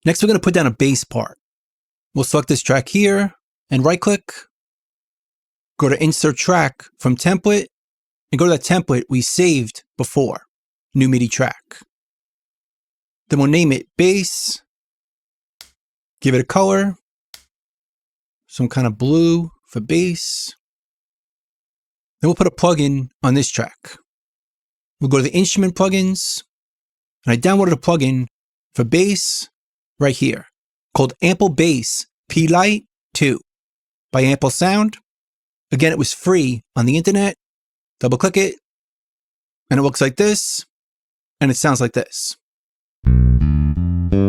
Next, we're going to put down a bass part. We'll select this track here and right click, go to insert track from template, and go to that template we saved before, new MIDI track. Then we'll name it bass, give it a color, some kind of blue for bass. Then we'll put a plugin on this track. We'll go to the instrument plugins, and I downloaded a plugin for bass right here called Ample Bass P-Lite 2 by Ample Sound. Again, it was free on the internet. Double click it, and it looks like this, and it sounds like this. I'm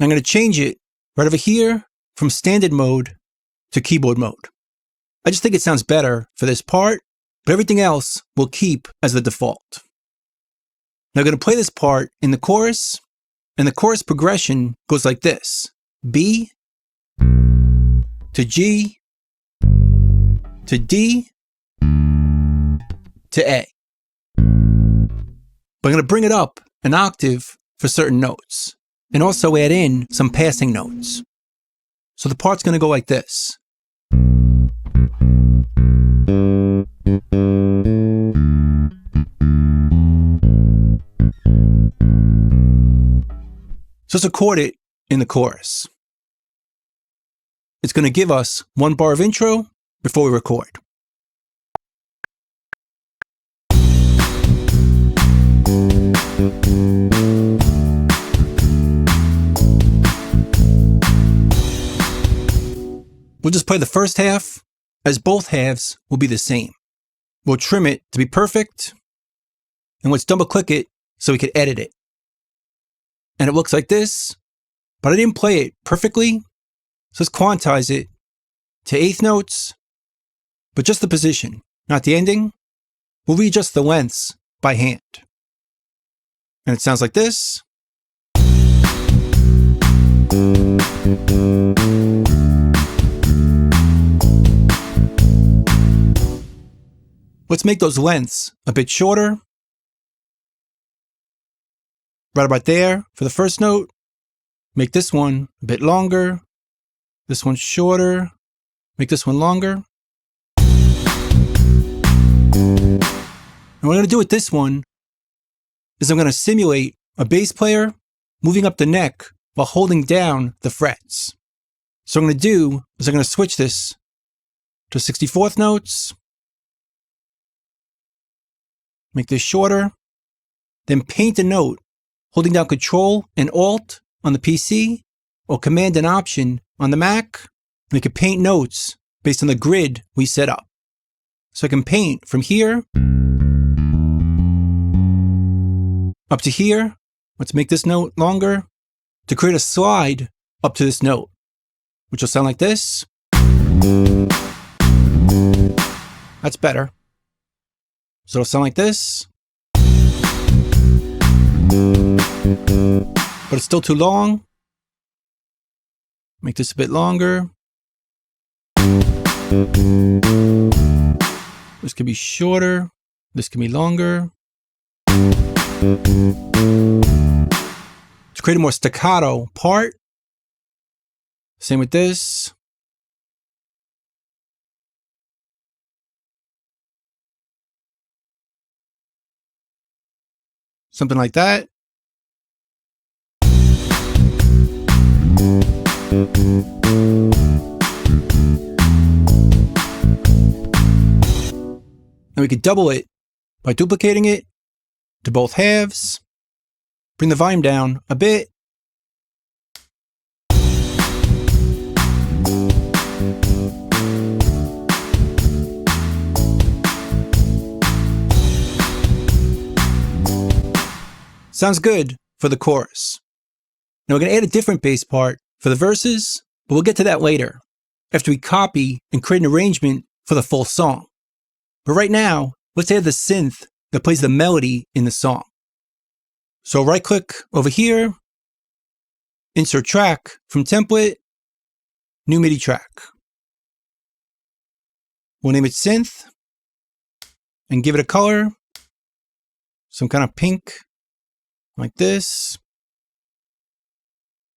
going to change it right over here from standard mode to keyboard mode. I just think it sounds better for this part, but everything else will keep as the default. Now I'm going to play this part in the chorus, and the chorus progression goes like this: B to G to D to A. But I'm going to bring it up an octave for certain notes, and also add in some passing notes. So the part's going to go like this. So let's record it in the chorus. It's going to give us 1 bar of intro before we record. We'll just play the first half, as both halves will be the same. We'll trim it to be perfect, and let's double click it so we can edit it. And it looks like this, but I didn't play it perfectly, so let's quantize it to eighth notes, but just the position, not the ending. We'll readjust the lengths by hand. And it sounds like this. Let's make those lengths a bit shorter. Right about there for the first note. Make this one a bit longer. This one shorter. Make this one longer. And what I'm going to do with this one is I'm going to simulate a bass player moving up the neck while holding down the frets. So what I'm going to do is I'm going to switch this to 64th notes. Make this shorter. Then paint a note holding down Control and Alt on the PC or Command and Option on the Mac. And we can paint notes based on the grid we set up. So I can paint from here up to here. Let's make this note longer to create a slide up to this note, which will sound like this. That's better. So it'll sound like this. But it's still too long. Make this a bit longer. This could be shorter. This can be longer. To create a more staccato part. Same with this. Something like that. And we could double it by duplicating it to both halves. Bring the volume down a bit. Sounds good for the chorus. Now we're going to add a different bass part for the verses, but we'll get to that later, after we copy and create an arrangement for the full song. But right now, let's add the synth that plays the melody in the song. So right click over here, insert track from template, new MIDI track. We'll name it Synth and give it a color, some kind of pink like this.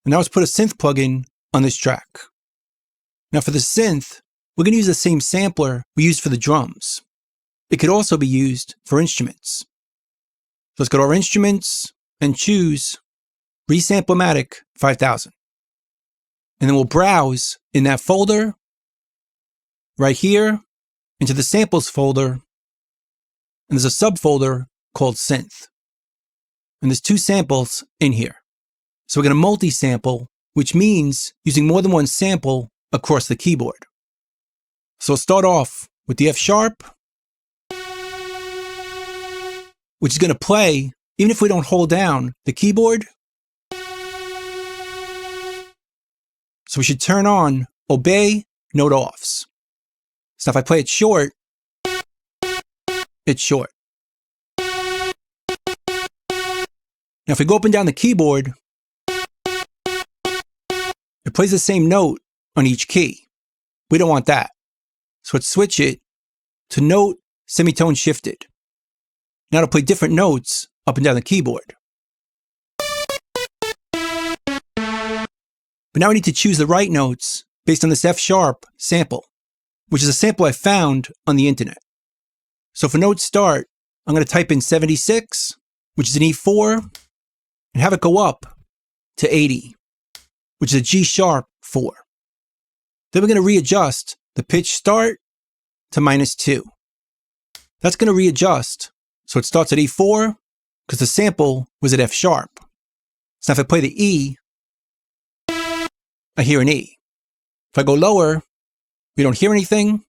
And now let's put a synth plugin on this track. Now for the synth, we're going to use the same sampler we used for the drums. It could also be used for instruments. So let's go to our instruments and choose Resample-O-Matic 5000. And then we'll browse in that folder, right here, into the samples folder, and there's a subfolder called synth. And there's 2 samples in here. So we're going to multi-sample, which means using more than one sample across the keyboard. So we'll start off with the F sharp, which is going to play even if we don't hold down the keyboard. So we should turn on obey note offs. So if I play it short, it's short. Now if we go up and down the keyboard, it plays the same note on each key. We don't want that. So let's switch it to note semitone shifted. Now it'll play different notes up and down the keyboard. But now we need to choose the right notes based on this F sharp sample, which is a sample I found on the internet. So for note start, I'm going to type in 76, which is an E4, and have it go up to 80, which is a G sharp 4. Then we're going to readjust the pitch start to -2. That's going to readjust so it starts at E4 because the sample was at F sharp. So if I play the E, I hear an E. If I go lower, we don't hear anything,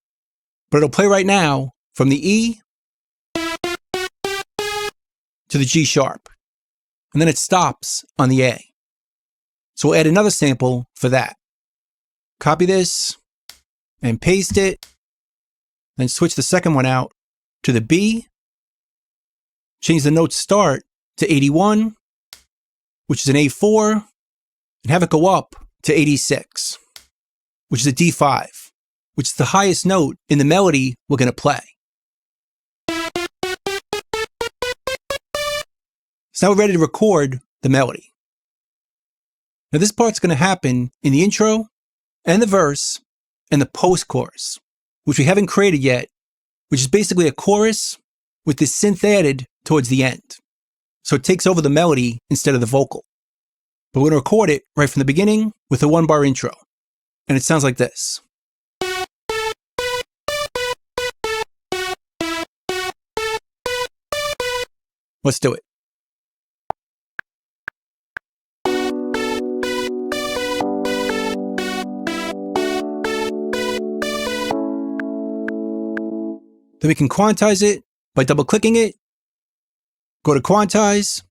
but it'll play right now from the E to the G sharp. And then it stops on the A. So we'll add another sample for that. Copy this and paste it, then switch the second one out to the B, change the note start to 81, which is an A4, and have it go up to 86, which is a D5, which is the highest note in the melody we're going to play. So now we're ready to record the melody. Now this part's going to happen in the intro and the verse and the post-chorus, which we haven't created yet, which is basically a chorus with this synth added towards the end. So it takes over the melody instead of the vocal. But we're going to record it right from the beginning with a 1-bar intro. And it sounds like this. Let's do it. Then we can quantize it by double-clicking it. Go to quantize.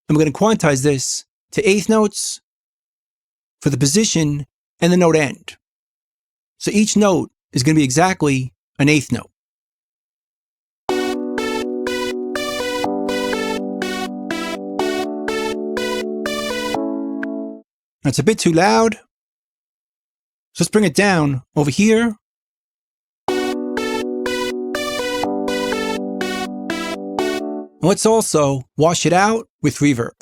And we're going to quantize this to eighth notes for the position and the note end. So each note is going to be exactly an eighth note. That's a bit too loud. So let's bring it down over here. Let's also wash it out with reverb.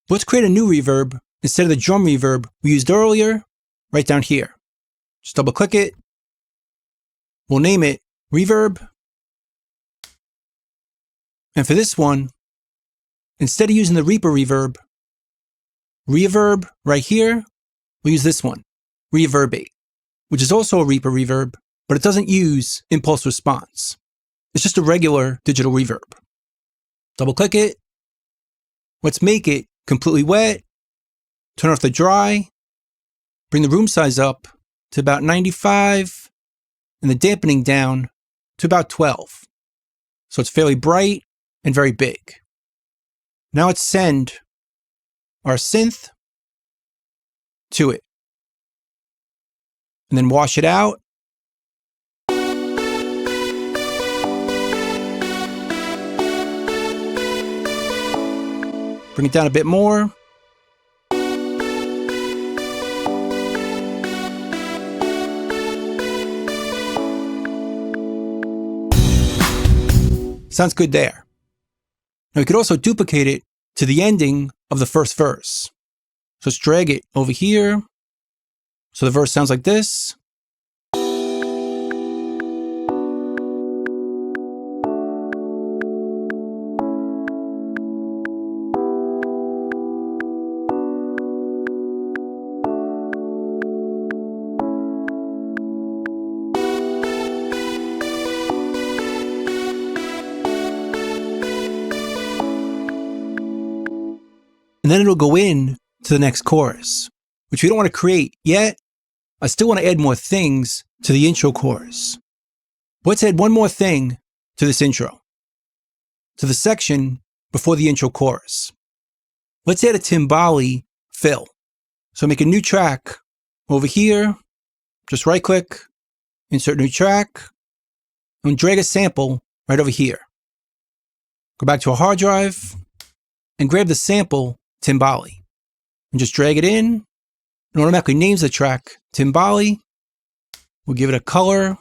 Let's create a new reverb instead of the drum reverb we used earlier, right down here. Just double click it. We'll name it reverb. And for this one, instead of using the Reaper reverb right here, we'll use this one, Reverbate, which is also a Reaper reverb, but it doesn't use impulse response. It's just a regular digital reverb. Double click it. Let's make it completely wet. Turn off the dry. Bring the room size up to about 95 and the dampening down to about 12. So it's fairly bright and very big. Now let's send our synth to it. And then wash it out. Bring it down a bit more. Sounds good there. Now we could also duplicate it to the ending of the first verse. So let's drag it over here. So the verse sounds like this. And then it'll go in to the next chorus, which we don't want to create yet. I still want to add more things to the intro chorus. Let's add one more thing to this intro, to the section before the intro chorus. Let's add a timbale fill. So make a new track over here, just right click, insert new track, and drag a sample right over here. Go back to a hard drive and grab the sample timbale and just drag it in. It automatically names the track Timbale. We'll give it a color.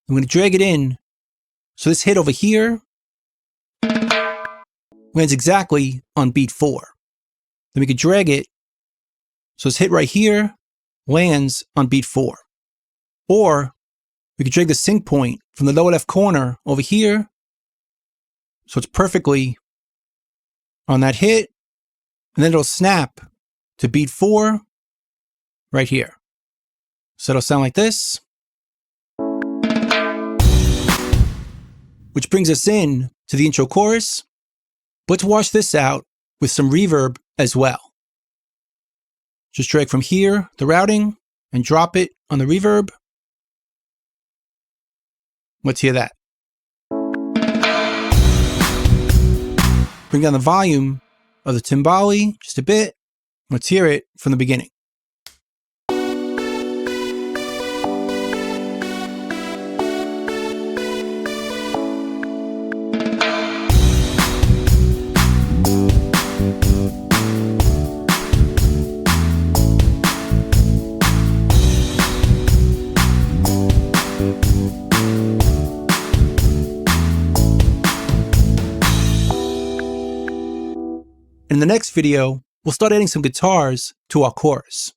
I'm going to drag it in. So this hit over here lands exactly on beat 4. Then we could drag it. So this hit right here lands on beat 4. Or we could drag the sync point from the lower left corner over here. So it's perfectly on that hit. And then it'll snap to beat 4 right here. So it'll sound like this. Which brings us in to the intro chorus. Let's wash this out with some reverb as well. Just drag from here the routing and drop it on the reverb. Let's hear that. Bring down the volume of the timbale just a bit. Let's hear it from the beginning. In the next video, we'll start adding some guitars to our chorus.